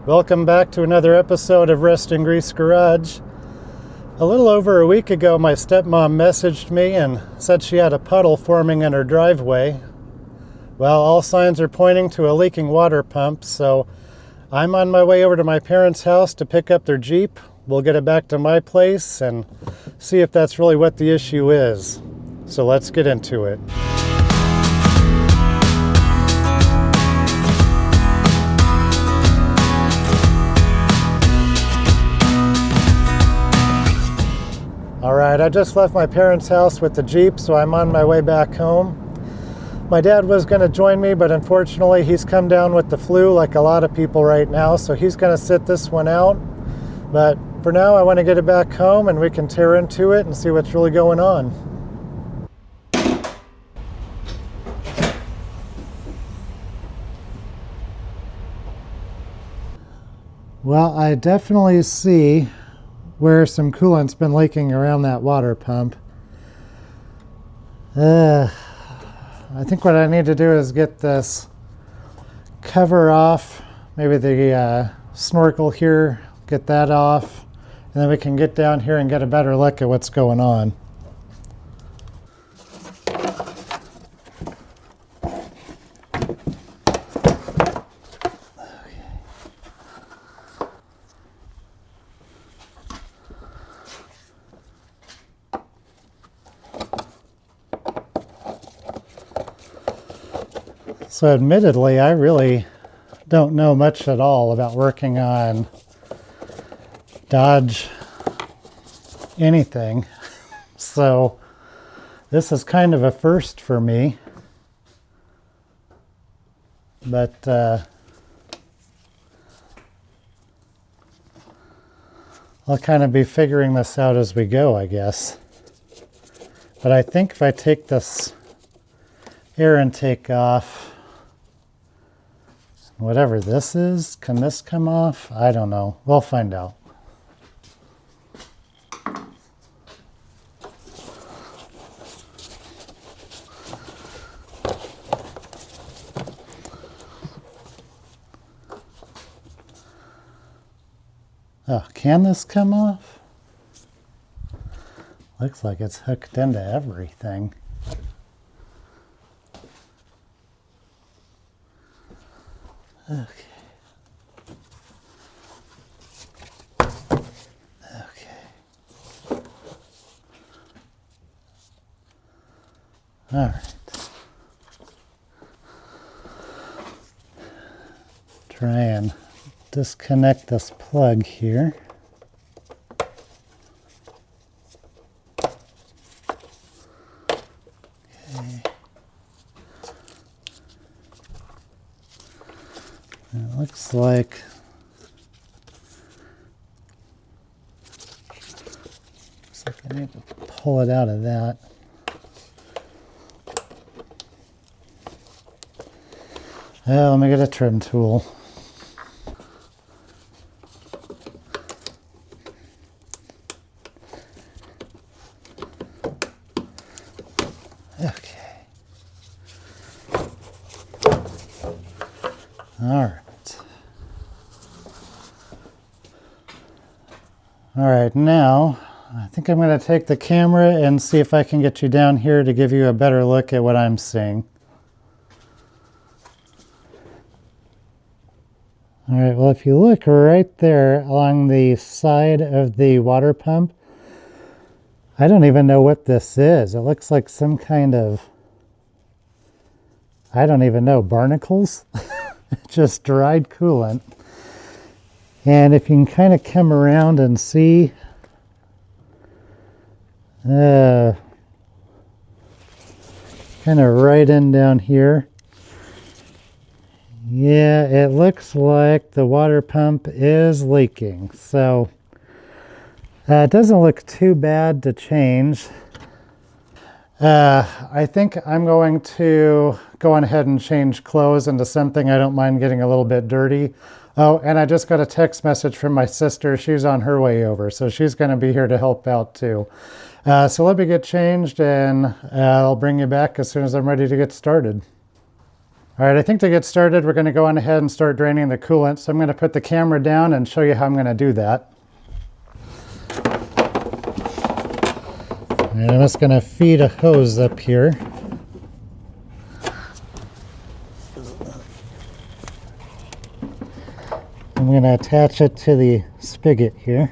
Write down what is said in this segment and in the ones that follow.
Welcome back to another episode of Rest and Grease Garage. A little over a week ago, my stepmom messaged me and said she had a puddle forming in her driveway. Well, all signs are pointing to a leaking water pump, so I'm on my way over to my parents' house to pick up their Jeep. We'll get it back to my place and see if that's really what the issue is. So let's get into it. Alright, I just left my parents' house with the Jeep, so I'm on my way back home. My dad was going to join me, but unfortunately he's come down with the flu like a lot of people right now, so he's going to sit this one out. But for now, I want to get it back home and we can tear into it and see what's really going on. Well, I definitely see where some coolant's been leaking around that water pump. I think what I need to do is get this cover off, maybe the snorkel here, get that off, and then we can get down here and get a better look at what's going on. So admittedly, I really don't know much at all about working on Dodge anything. So this is kind of a first for me. But I'll kind of be figuring this out as we go, I guess. But I think if I take this air intake off, whatever this is, can this come off? I don't know. We'll find out. Oh, can this come off? Looks like it's hooked into everything. Okay. All right. Try and disconnect this plug here. Okay. It looks like I need to pull it out of that. Let me get a trim tool. Okay. All right. All right, now I think I'm going to take the camera and see if I can get you down here to give you a better look at what I'm seeing. All right, well, if you look right there along the side of the water pump, I don't even know what this is. It looks like some kind of, I don't even know, barnacles? Just dried coolant. And if you can kind of come around and see, kind of right in down here. Yeah, it looks like the water pump is leaking. So it doesn't look too bad to change. I think I'm going to go on ahead and change clothes into something I don't mind getting a little bit dirty. Oh, and I just got a text message from my sister. She's on her way over, so she's going to be here to help out too. So let me get changed and I'll bring you back as soon as I'm ready to get started. All right, I think to get started, we're going to go on ahead and start draining the coolant. So I'm going to put the camera down and show you how I'm going to do that. And I'm just going to feed a hose up here. I'm going to attach it to the spigot here.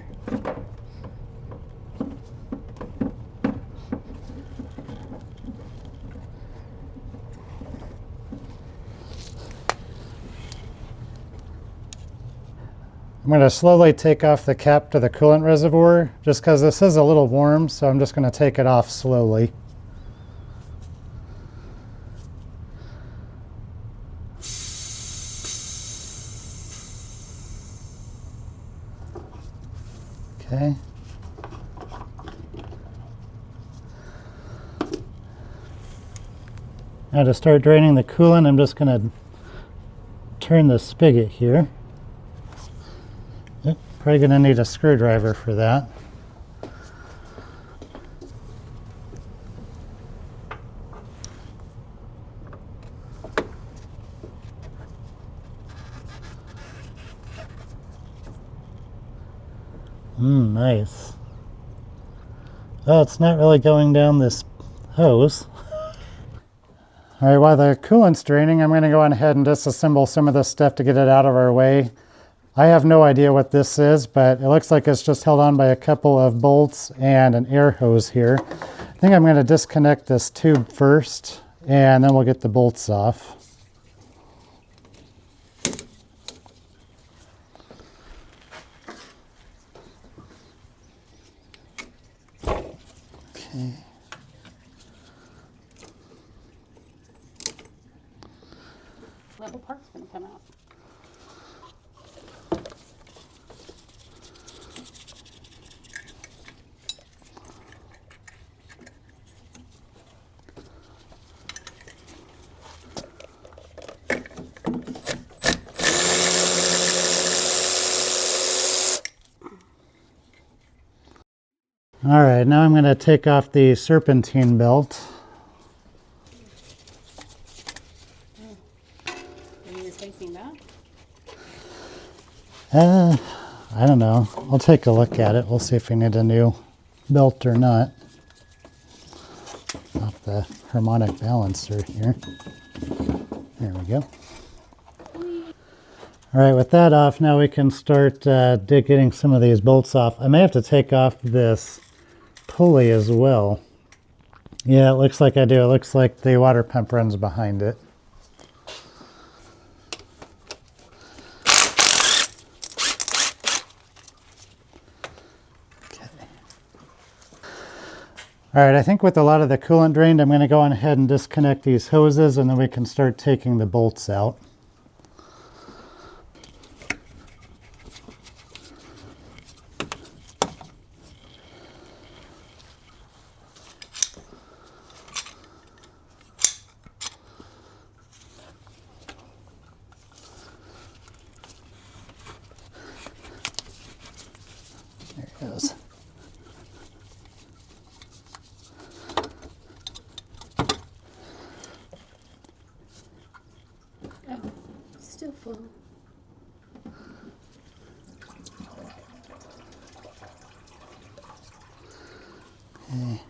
I'm going to slowly take off the cap to the coolant reservoir just because this is a little warm, so I'm just going to take it off slowly. Okay. Now to start draining the coolant, I'm just going to turn the spigot here. Probably going to need a screwdriver for that. Nice. Oh, it's not really going down this hose. All right, while the coolant's draining, I'm going to go on ahead and disassemble some of this stuff to get it out of our way. I have no idea what this is, but it looks like it's just held on by a couple of bolts and an air hose here. I think I'm going to disconnect this tube first, and then we'll get the bolts off. Okay. Level part's going to come out. All right, now I'm going to take off the serpentine belt. Are you replacing that? I don't know. I'll take a look at it. We'll see if we need a new belt or not. Off the harmonic balancer here. There we go. All right, with that off, now we can start getting some of these bolts off. I may have to take off this pulley as well. Yeah, it looks like I do. It looks like the water pump runs behind it. Okay. All right, I think with a lot of the coolant drained, I'm going to go on ahead and disconnect these hoses, and then we can start taking the bolts out. There it goes. Oh, still full. Okay.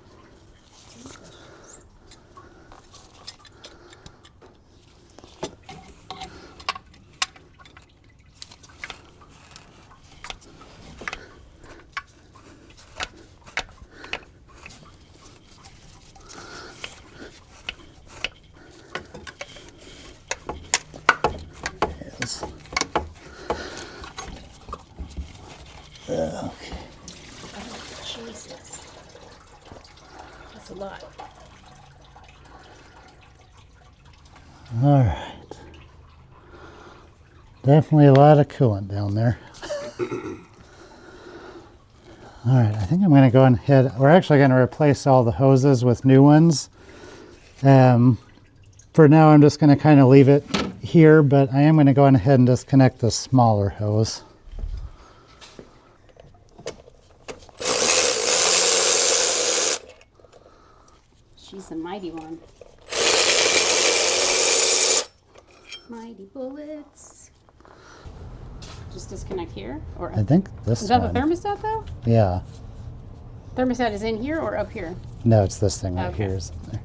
Okay. Oh, Jesus. That's a lot. All right. Definitely a lot of coolant down there. All right, I think I'm going to go ahead. We're actually going to replace all the hoses with new ones. For now, I'm just going to kind of leave it here, but I am going to go on ahead and disconnect the smaller hose. She's a mighty one. Mighty bullets. Just disconnect here? Or I think this is that one. the thermostat though? Yeah. Thermostat is in here or up here? No, it's this thing right Okay. here. Is in there.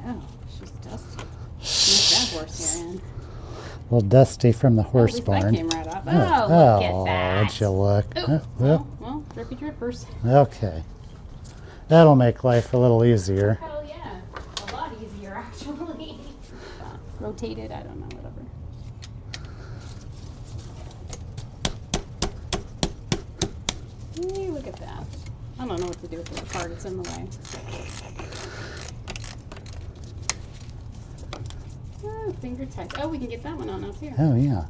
Oh, she's dusty. Make that horse hair in. A little dusty from the horse At least barn. that came right off. Oh, look at that. Would you look? Oh, Well, well, drippy drippers. okay. That'll make life a little easier. Hell yeah. A lot easier, actually. Rotate it, I don't know, whatever. Hey, look at that. I don't know what to do with this part, it's in the way. Oh, finger tight. Oh, we can get that one on now too. Oh, yeah.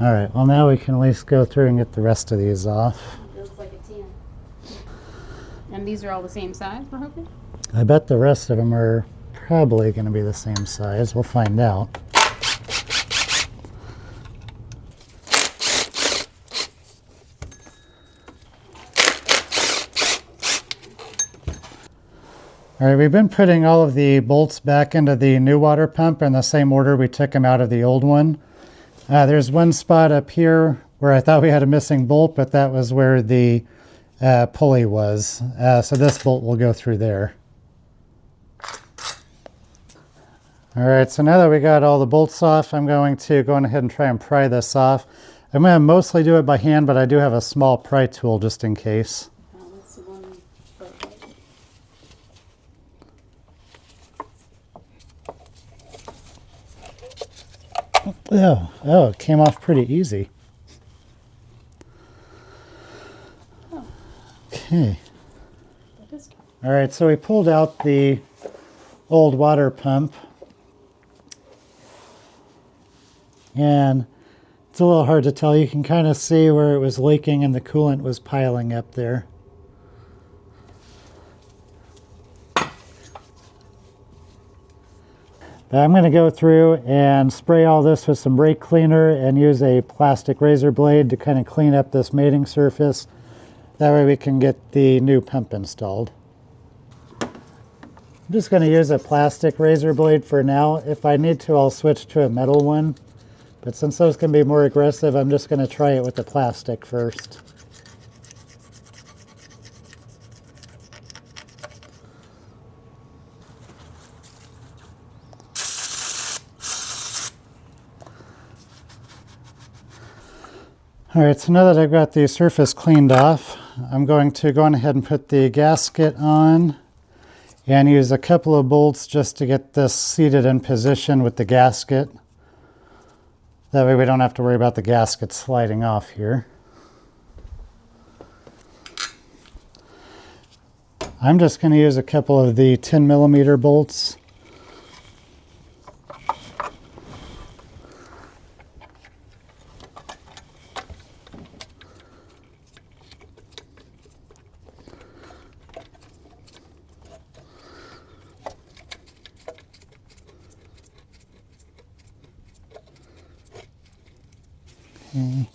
All right, well, now we can at least go through and get the rest of these off. It looks like a 10. And these are all the same size, we're hoping? I bet the rest of them are probably going to be the same size. We'll find out. All right, we've been putting all of the bolts back into the new water pump in the same order we took them out of the old one. There's one spot up here where I thought we had a missing bolt, but that was where the pulley was. So this bolt will go through there. All right, so now that we got all the bolts off, I'm going to go ahead and try and pry this off. I'm going to mostly do it by hand, but I do have a small pry tool just in case. Oh, that's the one. Oh, it came off pretty easy. Oh. Okay. That is. All right, so we pulled out the old water pump. And it's a little hard to tell. You can kind of see where it was leaking and the coolant was piling up there. But I'm going to go through and spray all this with some brake cleaner and use a plastic razor blade to kind of clean up this mating surface. That way we can get the new pump installed. I'm just going to use a plastic razor blade for now. If I need to, I'll switch to a metal one. But since those can be more aggressive, I'm just going to try it with the plastic first. All right, so now that I've got the surface cleaned off, I'm going to go on ahead and put the gasket on and use a couple of bolts just to get this seated in position with the gasket. That way we don't have to worry about the gasket sliding off here. I'm just going to use a couple of the 10mm bolts. Okay.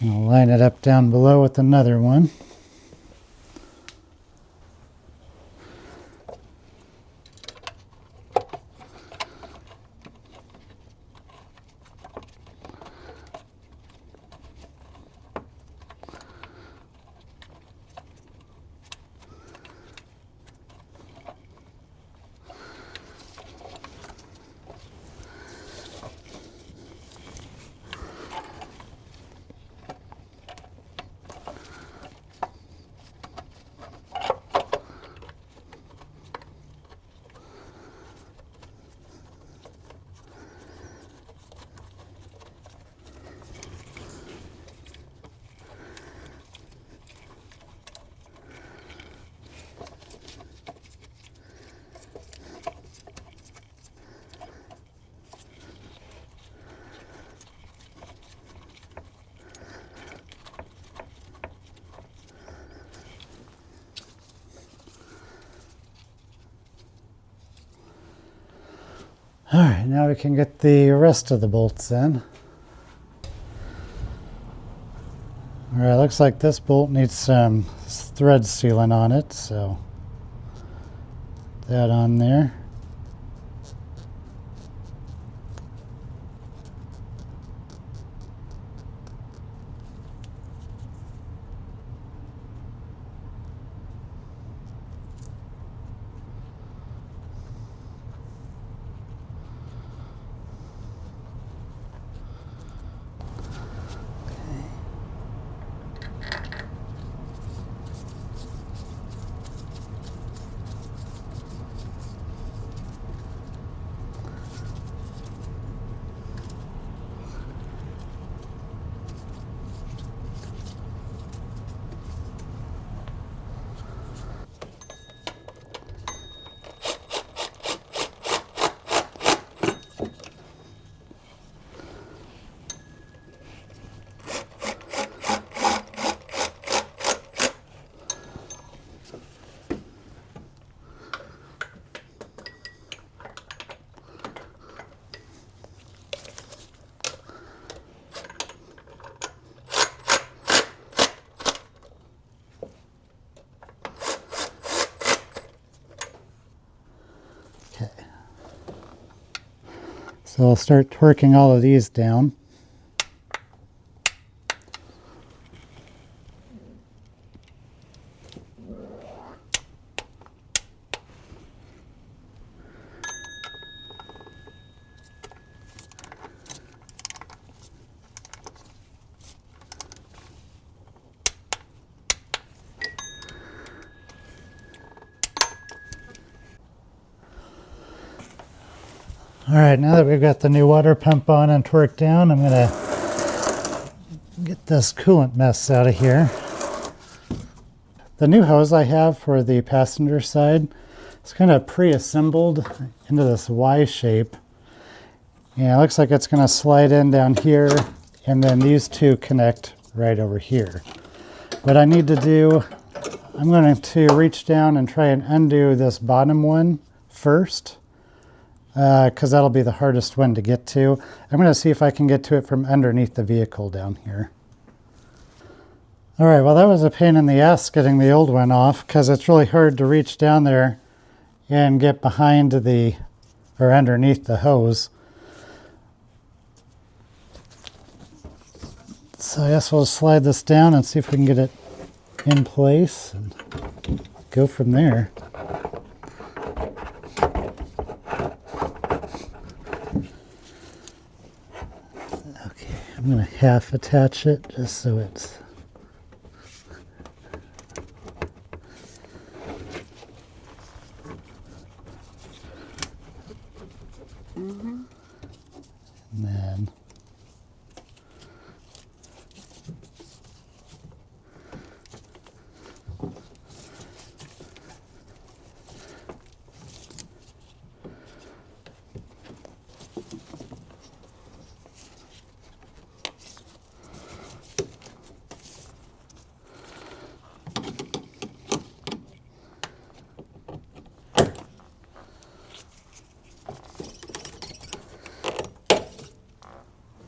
I'll line it up down below with another one. All right, now we can get the rest of the bolts in. All right, looks like this bolt needs some thread sealant on it, so that on there. So I'll start torquing all of these down. All right, now that we've got the new water pump on and torqued down, I'm going to get this coolant mess out of here. The new hose I have for the passenger side is kind of pre-assembled into this Y shape. And it looks like it's going to slide in down here, and then these two connect right over here. What I need to do, I'm going to reach down and try and undo this bottom one first, because that'll be the hardest one to get to. I'm going to see if I can get to it from underneath the vehicle down here. All right, well, that was a pain in the ass getting the old one off, because it's really hard to reach down there and get behind the, or underneath the hose. So I guess we'll slide this down and see if we can get it in place and go from there. Okay, I'm going to half attach it just so it's... And then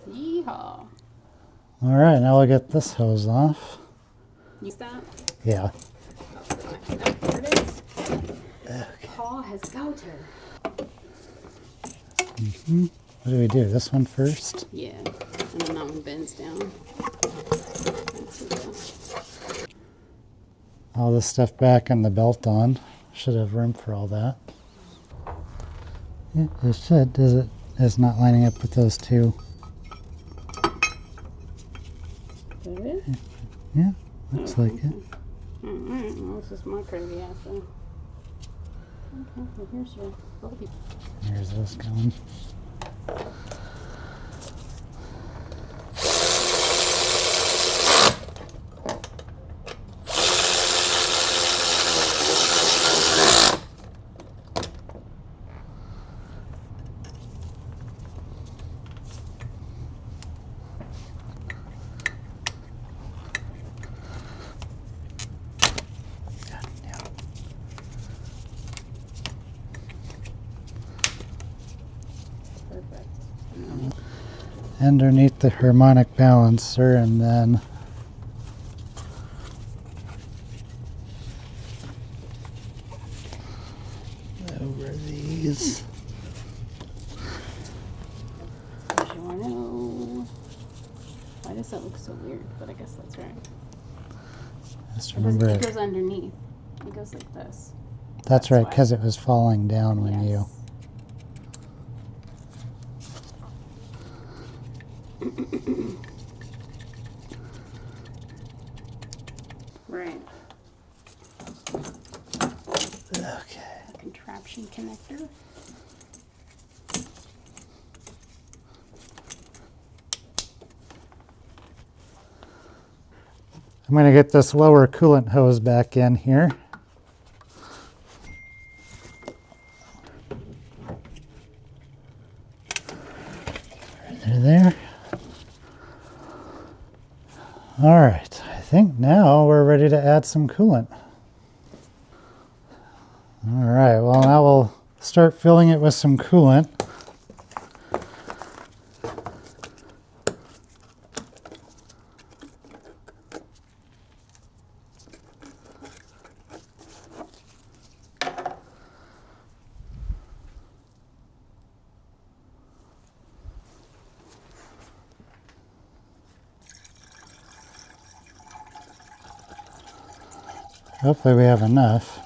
Yeehaw. all right, now we'll get this hose off. Use that? Yeah. There it is. Paul has got her. What do we do? This one first? Yeah. And then that one bends down. All this stuff back and the belt on. Should have room for all that. Yeah, it should. Does it? It's not lining up with those two. There it is? Yeah, looks like it. Alright, well, this is my crazy ass then. Okay, well, here's your bulky. Here's this going. Perfect. Underneath the harmonic balancer, and then over these. DiGiorno. Why does that look so weird? But I guess that's right. Just It remember it goes underneath. It goes like this. That's right, why. because it was falling down when you... Right. Okay. A contraption connector. I'm going to get this lower coolant hose back in here. There. All right, I think now we're ready to add some coolant. All right, well, now we'll start filling it with some coolant. Hopefully we have enough.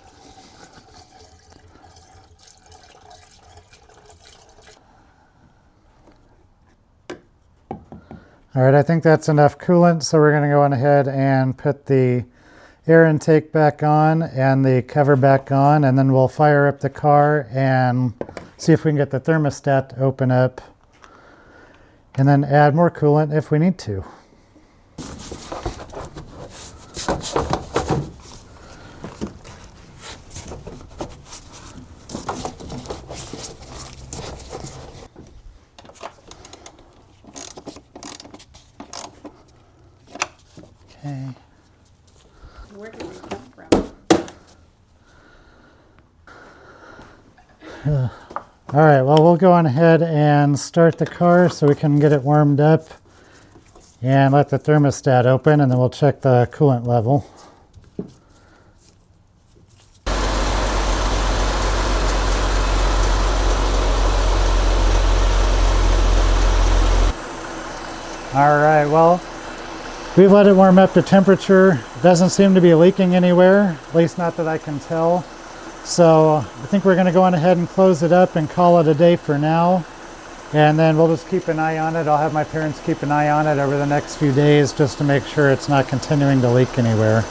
All right, I think that's enough coolant, so we're going to go on ahead and put the air intake back on and the cover back on, and then we'll fire up the car and see if we can get the thermostat to open up, and then add more coolant if we need to. Okay. Where did they come from? All right, well, we'll go on ahead and start the car so we can get it warmed up and let the thermostat open, and then we'll check the coolant level. All right, well, we've let it warm up to temperature. It doesn't seem to be leaking anywhere, at least not that I can tell. So I think we're going to go on ahead and close it up and call it a day for now. And then we'll just keep an eye on it. I'll have my parents keep an eye on it over the next few days just to make sure it's not continuing to leak anywhere.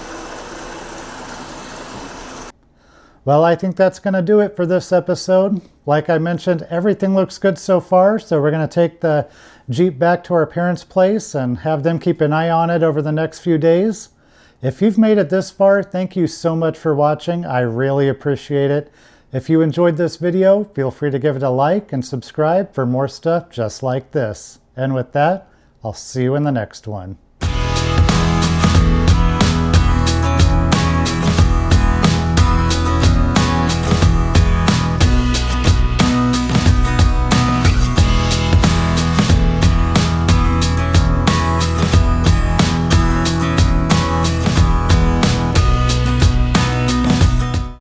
Well, I think that's going to do it for this episode. Like I mentioned, everything looks good so far, so we're going to take the Jeep back to our parents' place and have them keep an eye on it over the next few days. If you've made it this far, thank you so much for watching. I really appreciate it. If you enjoyed this video, feel free to give it a like and subscribe for more stuff just like this. And with that, I'll see you in the next one.